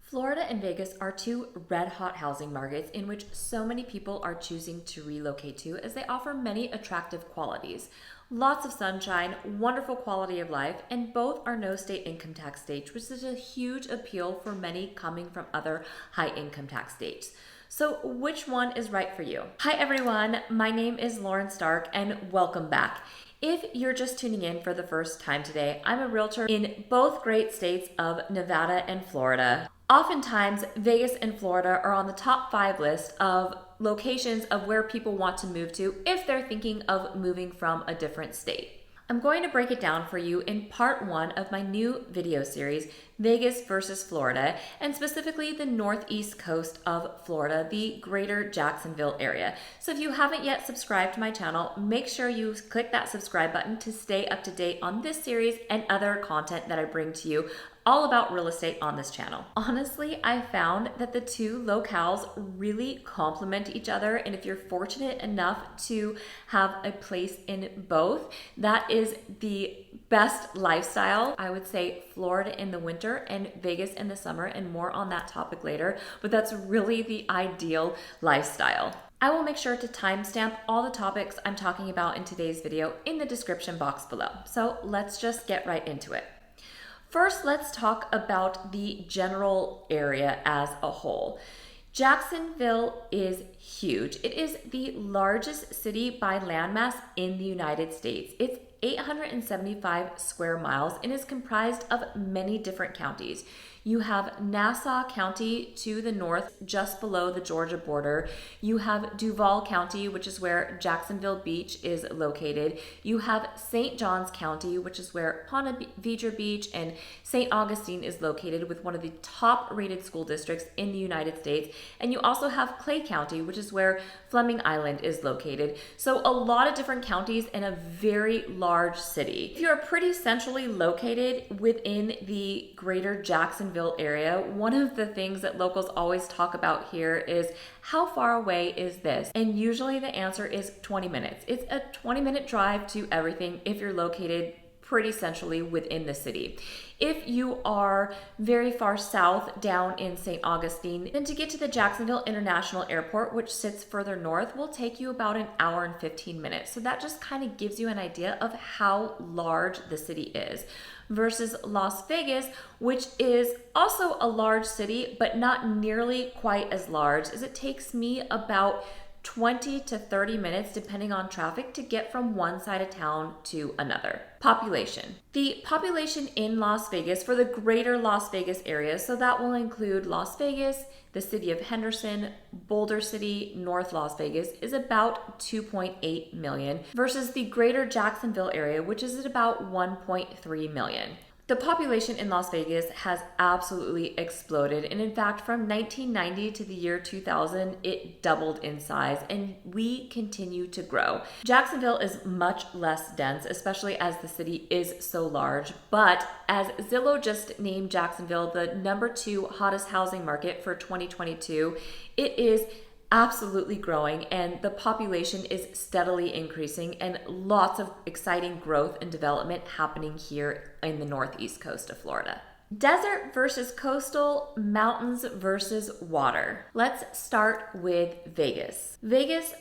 Florida and Vegas are two red-hot housing markets in which so many people are choosing to relocate to as they offer many attractive qualities. Lots of sunshine, wonderful quality of life, and both are no state income tax states, which is a huge appeal for many coming from other high income tax states. So which one is right for you? Hi everyone, my name is Lauren Stark and welcome back. If you're just tuning in for the first time today, I'm a realtor in both great states of Nevada and Florida. Oftentimes, Vegas and Florida are on the top 5 list of locations of where people want to move to if they're thinking of moving from a different state. I'm going to break it down for you in part 1 of my new video series, Vegas versus Florida, and specifically the northeast coast of Florida, the greater Jacksonville area. So if you haven't yet subscribed to my channel, make sure you click that subscribe button to stay up to date on this series and other content that I bring to you all about real estate on this channel. Honestly, I found that the two locales really complement each other, and if you're fortunate enough to have a place in both, that is the best lifestyle. I would say Florida in the winter and Vegas in the summer, and more on that topic later, but that's really the ideal lifestyle. I will make sure to timestamp all the topics I'm talking about in today's video in the description box below. So let's just get right into it. First, let's talk about the general area as a whole. Jacksonville is huge. It is the largest city by landmass in the United States. It's 875 square miles and is comprised of many different counties. You have Nassau County to the north, just below the Georgia border. You have Duval County, which is where Jacksonville Beach is located. You have St. Johns County, which is where Ponte Vedra Beach and St. Augustine is located, with one of the top rated school districts in the United States. And you also have Clay County, which is where Fleming Island is located. So a lot of different counties in a very large city. If you're pretty centrally located within the greater Jacksonville area, one of the things that locals always talk about here is how far away is this? And usually the answer is 20 minutes. It's a 20-minute drive to everything if you're located pretty centrally within the city. If you are very far south down in St. Augustine, then to get to the Jacksonville International Airport, which sits further north, will take you about an hour and 15 minutes. So that just kind of gives you an idea of how large the city is. Versus Las Vegas, which is also a large city, but not nearly quite as large, as it takes me about 20 to 30 minutes, depending on traffic, to get from one side of town to another. Population. The population in Las Vegas for the greater Las Vegas area, so that will include Las Vegas, the city of Henderson, Boulder City, North Las Vegas, is about 2.8 million versus the greater Jacksonville area, which is at about 1.3 million. The population in Las Vegas has absolutely exploded, and in fact, from 1990 to the year 2000, it doubled in size, and we continue to grow. Jacksonville is much less dense, especially as the city is so large, but as Zillow just named Jacksonville the number 2 hottest housing market for 2022, it is absolutely growing, and the population is steadily increasing, and lots of exciting growth and development happening here in the northeast coast of Florida. Desert versus coastal, mountains versus water. Let's start with Vegas. Vegas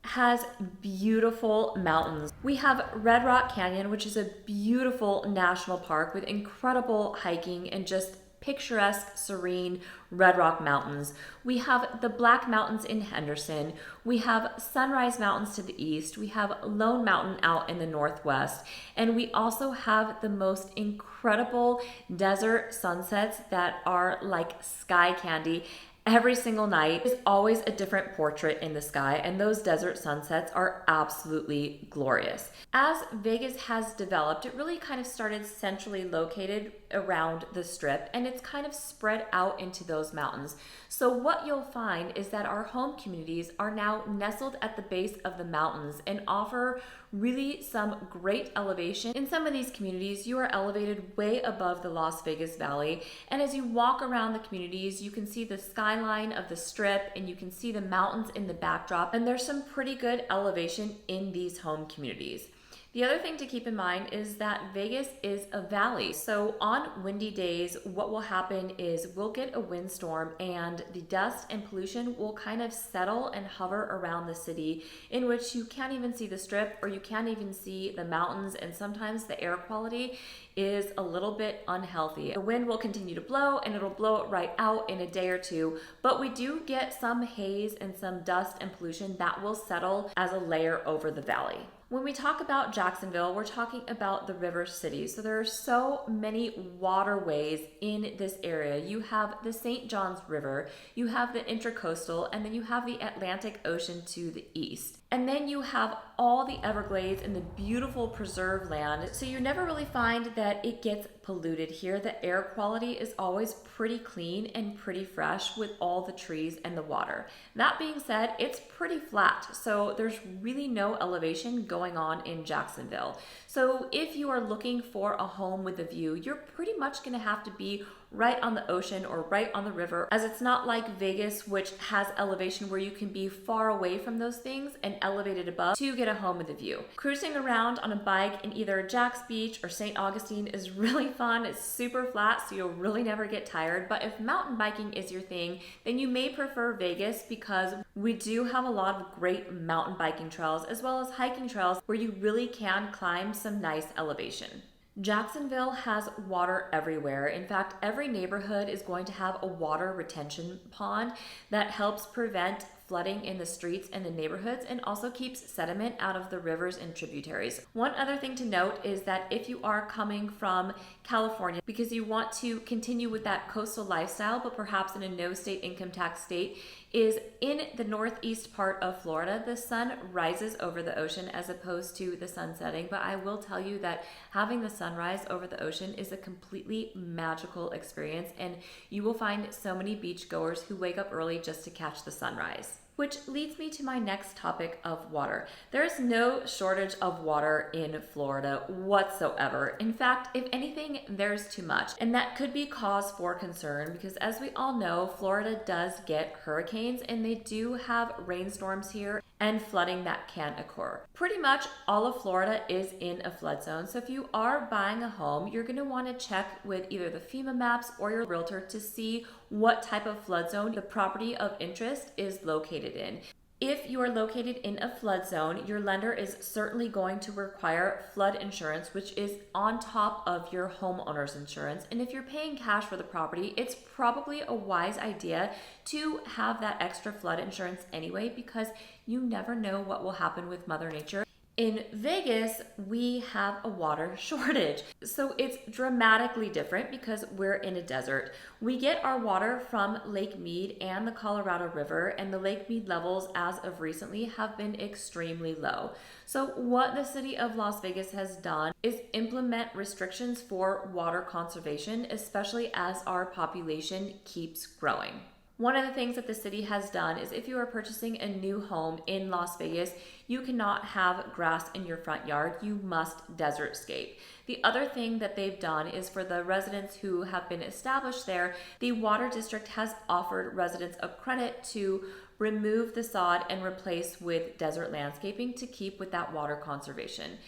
has beautiful mountains. We have Red Rock Canyon, which is a beautiful national park with incredible hiking and just picturesque, serene Red Rock Mountains. We have the Black Mountains in Henderson. We have Sunrise Mountains to the east. We have Lone Mountain out in the northwest. And we also have the most incredible desert sunsets that are like sky candy. Every single night is always a different portrait in the sky, and those desert sunsets are absolutely glorious. As Vegas has developed, it really kind of started centrally located around the Strip, and it's kind of spread out into those mountains. So what you'll find is that our home communities are now nestled at the base of the mountains and offer really some great elevation. In some of these communities, you are elevated way above the Las Vegas Valley, and as you walk around the communities, you can see the skyline of the Strip and you can see the mountains in the backdrop, and there's some pretty good elevation in these home communities. The other thing to keep in mind is that Vegas is a valley. So on windy days, what will happen is we'll get a windstorm and the dust and pollution will kind of settle and hover around the city, in which you can't even see the strip or you can't even see the mountains, and sometimes the air quality is a little bit unhealthy. The wind will continue to blow and it'll blow it right out in a day or two, but we do get some haze and some dust and pollution that will settle as a layer over the valley. When we talk about Jacksonville, we're talking about the river city. So there are so many waterways in this area. You have the St. Johns River, you have the Intracoastal, and then you have the Atlantic Ocean to the east. And then you have all the Everglades and the beautiful preserved land. So you never really find that it gets polluted here. The air quality is always pretty clean and pretty fresh with all the trees and the water. That being said, it's pretty flat. So there's really no elevation going on in Jacksonville. So if you are looking for a home with a view, you're pretty much gonna have to be right on the ocean or right on the river, as it's not like Vegas, which has elevation where you can be far away from those things and elevated above to get a home with a view. Cruising around on a bike in either Jax Beach or St. Augustine is really fun. It's super flat, so you'll really never get tired. But if mountain biking is your thing, then you may prefer Vegas, because we do have a lot of great mountain biking trails as well as hiking trails where you really can climb some nice elevation. Jacksonville has water everywhere. In fact, every neighborhood is going to have a water retention pond that helps prevent flooding in the streets and the neighborhoods, and also keeps sediment out of the rivers and tributaries. One other thing to note is that if you are coming from California because you want to continue with that coastal lifestyle, but perhaps in a no state income tax state, is in the northeast part of Florida, the sun rises over the ocean as opposed to the sun setting. But I will tell you that having the sunrise over the ocean is a completely magical experience, and you will find so many beachgoers who wake up early just to catch the sunrise. Which leads me to my next topic of water. There is no shortage of water in Florida whatsoever. In fact, if anything, there's too much. And that could be cause for concern because, as we all know, Florida does get hurricanes and they do have rainstorms here and flooding that can occur. Pretty much all of Florida is in a flood zone. So if you are buying a home, you're going to want to check with either the FEMA maps or your realtor to see what type of flood zone the property of interest is located in. If you are located in a flood zone, your lender is certainly going to require flood insurance, which is on top of your homeowner's insurance. And if you're paying cash for the property, it's probably a wise idea to have that extra flood insurance anyway, because you never know what will happen with Mother Nature. In Vegas, we have a water shortage. So it's dramatically different because we're in a desert. We get our water from Lake Mead and the Colorado River, and the Lake Mead levels as of recently have been extremely low. So what the city of Las Vegas has done is implement restrictions for water conservation, especially as our population keeps growing. One of the things that the city has done is if you are purchasing a new home in Las Vegas, you cannot have grass in your front yard. You must desertscape. The other thing that they've done is for the residents who have been established there, the water district has offered residents a credit to remove the sod and replace with desert landscaping to keep with that water conservation.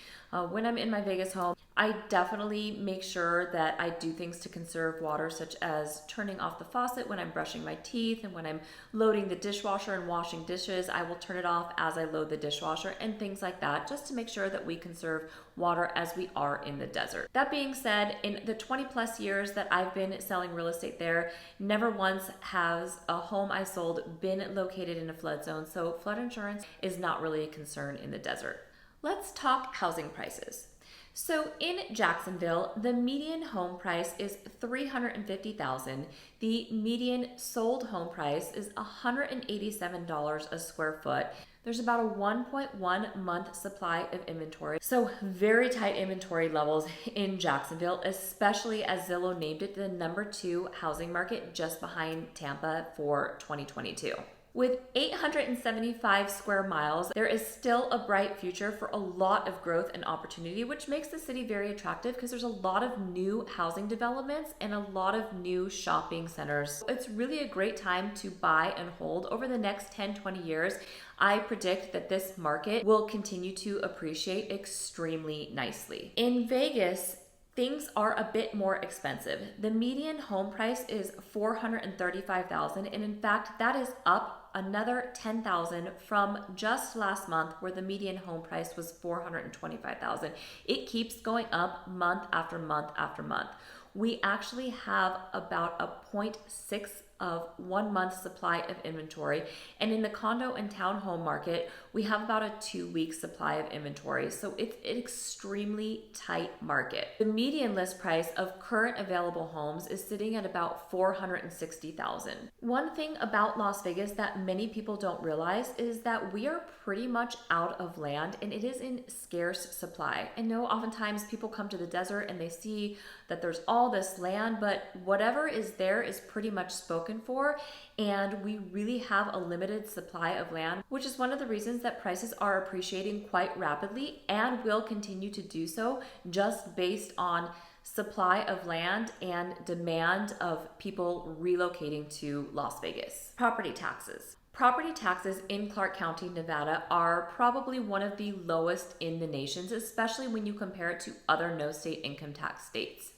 When I'm in my Vegas home, I definitely make sure that I do things to conserve water, such as turning off the faucet when I'm brushing my teeth, and when I'm loading the dishwasher and washing dishes, I will turn it off as I load the dishwasher and things like that, just to make sure that we conserve water as we are in the desert. That being said, in the 20 plus years that I've been selling real estate there, never once has a home I sold been located in a flood zone, so flood insurance is not really a concern in the desert. Let's talk housing prices. So in Jacksonville, the median home price is $350,000. The median sold home price is $187 a square foot. There's about a 1.1 month supply of inventory. So very tight inventory levels in Jacksonville, especially as Zillow named it the #2 housing market just behind Tampa for 2022. With 875 square miles, there is still a bright future for a lot of growth and opportunity, which makes the city very attractive because there's a lot of new housing developments and a lot of new shopping centers. It's really a great time to buy and hold. Over the next 10-20 years, I predict that this market will continue to appreciate extremely nicely. In Vegas, things are a bit more expensive. The median home price is $435,000, and in fact, that is up another $10,000 from just last month, where the median home price was $425,000. It keeps going up month after month after month. We actually have about a 0.6 of 1 month supply of inventory, and in the condo and townhome market we have about a 2-week supply of inventory, so it's an extremely tight market. The median list price of current available homes is sitting at about $460,000. One thing about Las Vegas that many people don't realize is that we are pretty much out of land, and it is in scarce supply. I know oftentimes people come to the desert and they see that there's all this land, but whatever is there is pretty much spoken for, and we really have a limited supply of land, which is one of the reasons that prices are appreciating quite rapidly and will continue to do so, just based on supply of land and demand of people relocating to Las Vegas. Property taxes. Property taxes in Clark County, Nevada are probably one of the lowest in the nations, especially when you compare it to other no state income tax states.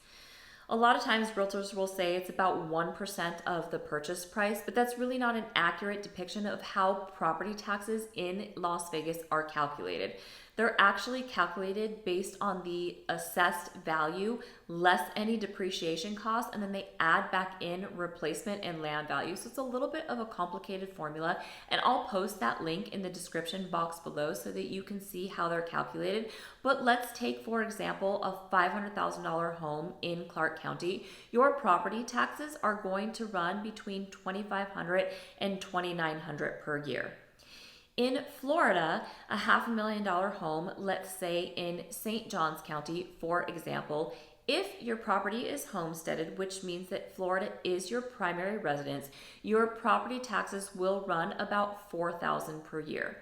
A lot of times realtors will say it's about 1% of the purchase price, but that's really not an accurate depiction of how property taxes in Las Vegas are calculated. They're actually calculated based on the assessed value less any depreciation costs, and then they add back in replacement and land value. So it's a little bit of a complicated formula, and I'll post that link in the description box below so that you can see how they're calculated. But let's take, for example, a $500,000 home in Clark County. Your property taxes are going to run between $2,500 and $2,900 per year. In Florida, a $500,000 home, let's say in St. Johns County, for example, if your property is homesteaded, which means that Florida is your primary residence, your property taxes will run about $4,000 per year.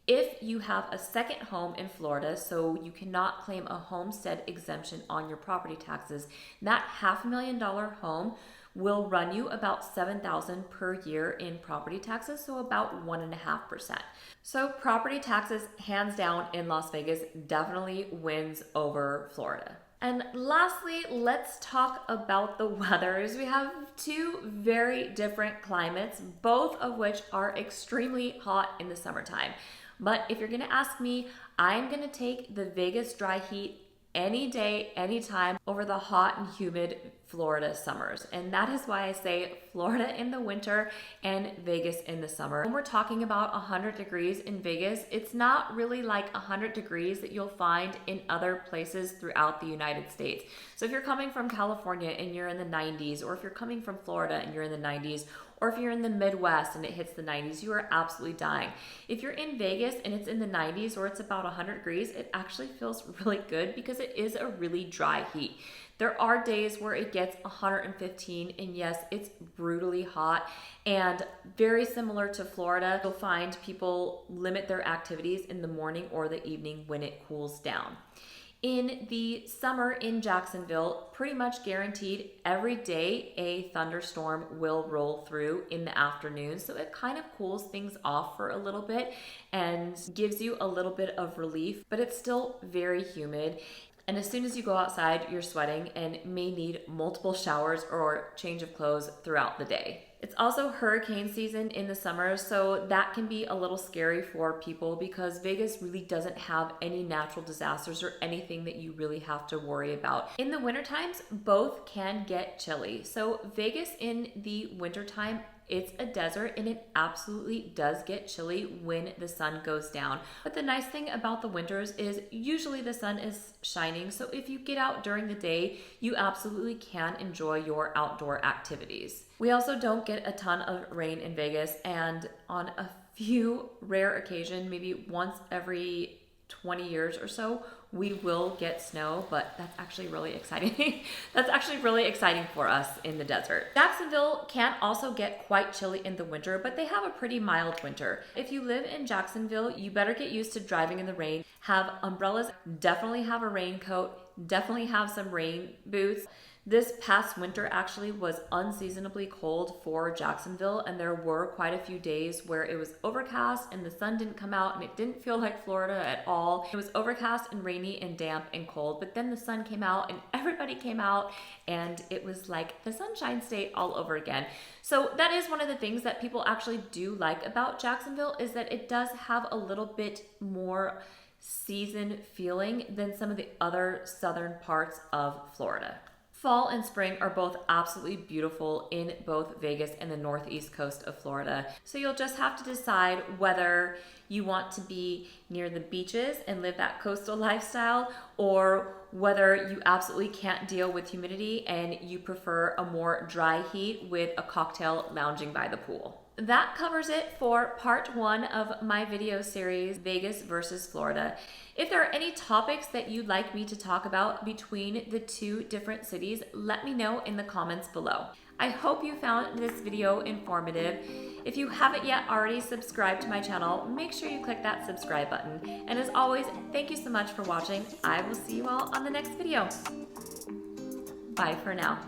If you have a second home in Florida, so you cannot claim a homestead exemption on your property taxes, that $500,000 home will run you about $7,000 per year in property taxes, so about 1.5%. So property taxes, hands down in Las Vegas, definitely wins over Florida. And lastly, let's talk about the weather. As we have two very different climates, both of which are extremely hot in the summertime. But if you're gonna ask me, I'm gonna take the Vegas dry heat any day, anytime over the hot and humid Florida summers. And that is why I say Florida in the winter and Vegas in the summer. When we're talking about 100 degrees in Vegas, it's not really like 100 degrees that you'll find in other places throughout the United States. So if you're coming from California and you're in the 90s, or if you're coming from Florida and you're in the 90s, or if you're in the Midwest and it hits the 90s, you are absolutely dying. If you're in Vegas and it's in the 90s or it's about 100 degrees, it actually feels really good because it is a really dry heat. There are days where it gets 115, and yes, it's brutally hot, and very similar to Florida, you'll find people limit their activities in the morning or the evening when it cools down. In the summer in Jacksonville, pretty much guaranteed every day a thunderstorm will roll through in the afternoon. So it kind of cools things off for a little bit and gives you a little bit of relief, but it's still very humid. And as soon as you go outside, you're sweating and may need multiple showers or change of clothes throughout the day. It's also hurricane season in the summer, so that can be a little scary for people because Vegas really doesn't have any natural disasters or anything that you really have to worry about. In the winter times, both can get chilly. So Vegas in the wintertime, it's a desert and it absolutely does get chilly when the sun goes down. But the nice thing about the winters is usually the sun is shining. So if you get out during the day, you absolutely can enjoy your outdoor activities. We also don't get a ton of rain in Vegas, and on a few rare occasions, maybe once every 20 years or so, we will get snow, but that's actually really exciting. That's actually really exciting for us in the desert. Jacksonville can also get quite chilly in the winter, but they have a pretty mild winter. If you live in Jacksonville, you better get used to driving in the rain. Have umbrellas, definitely have a raincoat, definitely have some rain boots. This past winter actually was unseasonably cold for Jacksonville, and there were quite a few days where it was overcast and the sun didn't come out and it didn't feel like Florida at all. It was overcast and rainy and damp and cold, but then the sun came out and everybody came out and it was like the Sunshine State all over again. So that is one of the things that people actually do like about Jacksonville, is that it does have a little bit more season feeling than some of the other southern parts of Florida. Fall and spring are both absolutely beautiful in both Vegas and the northeast coast of Florida. So you'll just have to decide whether you want to be near the beaches and live that coastal lifestyle, or whether you absolutely can't deal with humidity and you prefer a more dry heat with a cocktail lounging by the pool. That covers it for part 1 of my video series, Vegas versus Florida. If there are any topics that you'd like me to talk about between the two different cities, let me know in the comments below. I hope you found this video informative. If you haven't yet already subscribed to my channel, make sure you click that subscribe button. And as always, thank you so much for watching. I will see you all on the next video. Bye for now.